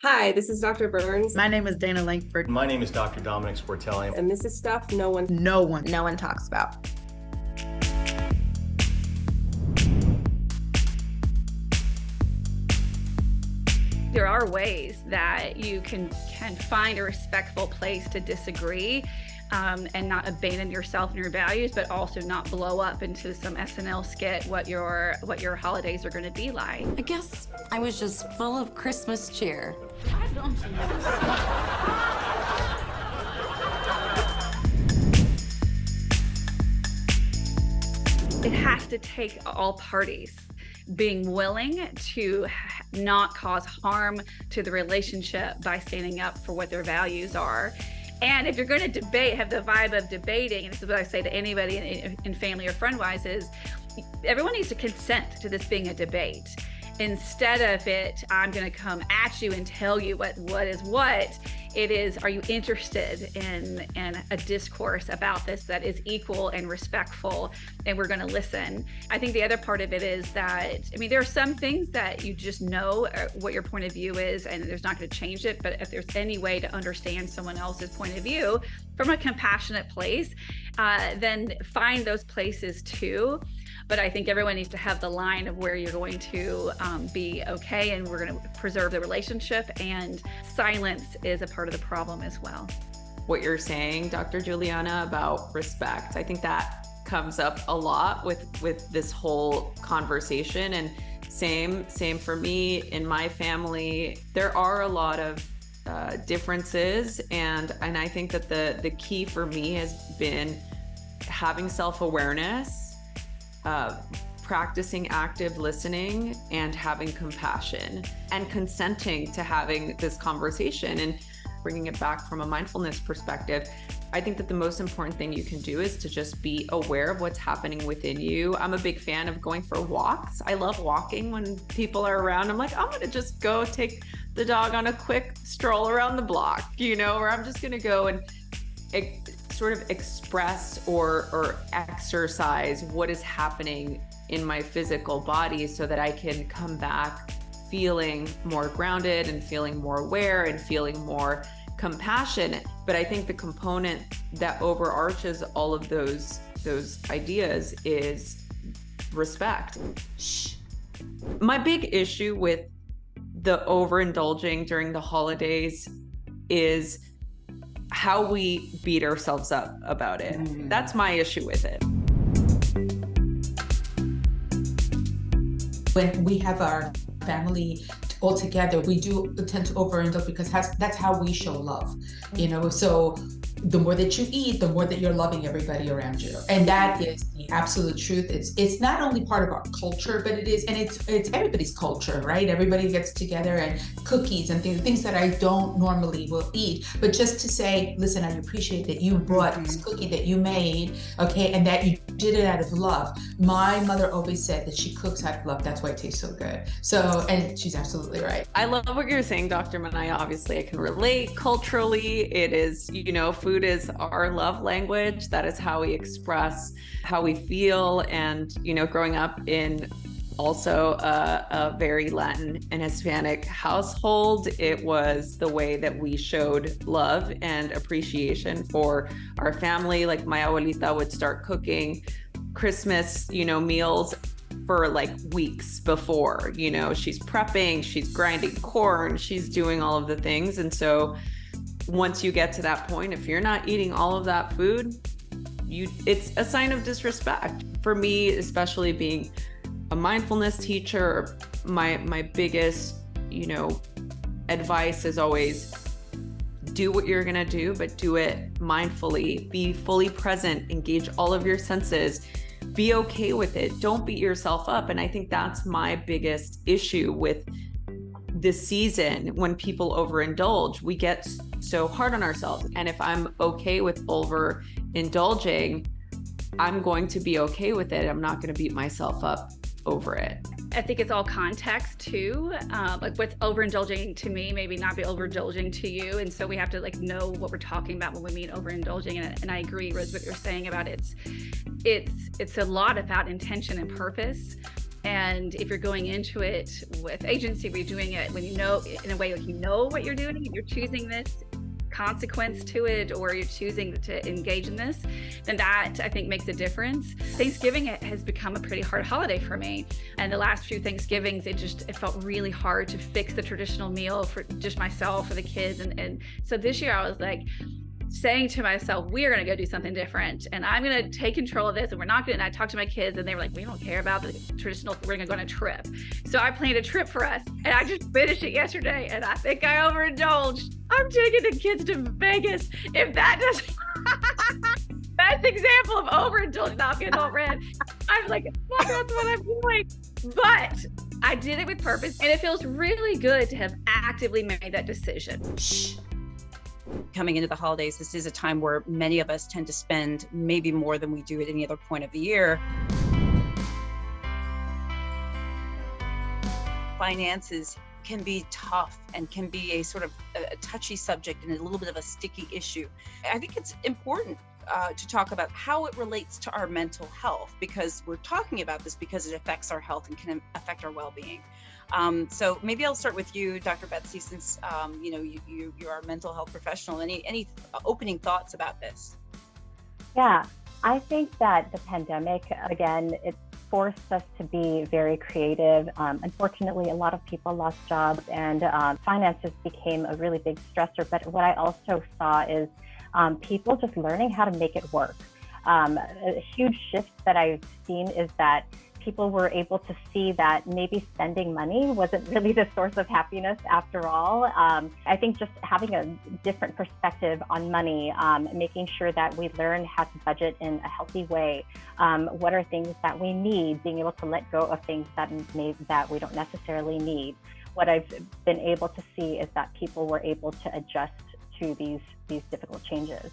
Hi, this is Dr. Burns. My name is Dana Langford. My name is Dr. Dominic Sportelli. And this is stuff No one talks about. There are ways that you can find a respectful place to disagree, and not abandon yourself and your values, but also not blow up into some SNL skit what your holidays are going to be like. I guess I was just full of Christmas cheer. Why don't you It has to take all parties being willing to not cause harm to the relationship by standing up for what their values are. And if you're going to debate, have the vibe of debating, and this is what I say to anybody in family or friend-wise, is everyone needs to consent to this being a debate. Instead of it, I'm going to come at you and tell you what is what. It is, are you interested in a discourse about this that is equal and respectful, and we're going to listen. I think the other part of it is that, there are some things that you just know what your point of view is, and there's not going to change it. But if there's any way to understand someone else's point of view from a compassionate place, then find those places too. But I think everyone needs to have the line of where you're going to be okay, and we're going to preserve the relationship, and silence is a part of the problem as well. What you're saying, Dr. Juliana, about respect, I think that comes up a lot with this whole conversation. And same for me in my family. There are a lot of differences, and I think that the key for me has been having self-awareness, practicing active listening, and having compassion, and consenting to having this conversation. And bringing it back from a mindfulness perspective, I think that the most important thing you can do is to just be aware of what's happening within you. I'm a big fan of going for walks. I love walking when people are around. I'm like, I'm going to just go take the dog on a quick stroll around the block, or I'm just going to go and sort of express or exercise what is happening in my physical body, so that I can come back feeling more grounded and feeling more aware and feeling more compassionate. But I think the component that overarches all of those ideas is respect. My big issue with the overindulging during the holidays is how we beat ourselves up about it. That's my issue with it. When we have our family all together, we do tend to overindulge because that's how we show love, so the more that you eat, the more that you're loving everybody around you. And that is the absolute truth. It's not only part of our culture, but it's everybody's culture, right? Everybody gets together and cookies and things that I don't normally will eat. But just to say, listen, I appreciate that you brought this cookie that you made, okay, and that you did it out of love. My mother always said that she cooks out of love. That's why it tastes so good. So, and she's absolutely right. I love what you're saying, Dr. Manaya. Obviously, I can relate. Culturally, it is, food is our love language. That is how we express how we feel. And, growing up in also a very Latin and Hispanic household, it was the way that we showed love and appreciation for our family. Like my abuelita would start cooking Christmas, meals for like weeks before. She's prepping, she's grinding corn, she's doing all of the things. And so once you get to that point, if you're not eating all of that food, it's a sign of disrespect. For me, especially being a mindfulness teacher, my biggest, advice is always do what you're gonna do, but do it mindfully. Be fully present, engage all of your senses, be okay with it. Don't beat yourself up. And I think that's my biggest issue with this season. When people overindulge, we get so hard on ourselves. And if I'm okay with overindulging, I'm going to be okay with it. I'm not going to beat myself up over it. I think it's all context too. Like what's overindulging to me, maybe not be overindulging to you. And so we have to know what we're talking about when we mean overindulging. And I agree with what you're saying about it's a lot about intention and purpose. And if you're going into it with agency, we're doing it when you know, in a way, like you know what you're doing, and you're choosing this consequence to it, or you're choosing to engage in this, then that I think makes a difference. Thanksgiving has become a pretty hard holiday for me, and the last few Thanksgivings it felt really hard to fix the traditional meal for just myself or the kids, and so this year I was like saying to myself, we are going to go do something different, and I'm going to take control of this, and we're not going to. And I talked to my kids, and they were like, we don't care about the traditional, we're going to go on a trip. So I planned a trip for us, and I just finished it yesterday, and I think I overindulged. I'm taking the kids to Vegas. If that doesn't best example of overindulging, not getting all red. I'm like, well, that's what I'm doing. But I did it with purpose, and it feels really good to have actively made that decision. Coming into the holidays, this is a time where many of us tend to spend maybe more than we do at any other point of the year. Finances can be tough and can be a sort of a touchy subject and a little bit of a sticky issue. I think it's important to talk about how it relates to our mental health, because we're talking about this because it affects our health and can affect our well-being. So maybe I'll start with you, Dr. Betsy, since you're our mental health professional. Any opening thoughts about this? Yeah, I think that the pandemic, again, it forced us to be very creative. Unfortunately, a lot of people lost jobs, and finances became a really big stressor. But what I also saw is people just learning how to make it work. A huge shift that I've seen is that people were able to see that maybe spending money wasn't really the source of happiness after all. I think just having a different perspective on money, making sure that we learn how to budget in a healthy way. What are things that we need? Being able to let go of things that we don't necessarily need. What I've been able to see is that people were able to adjust to these difficult changes.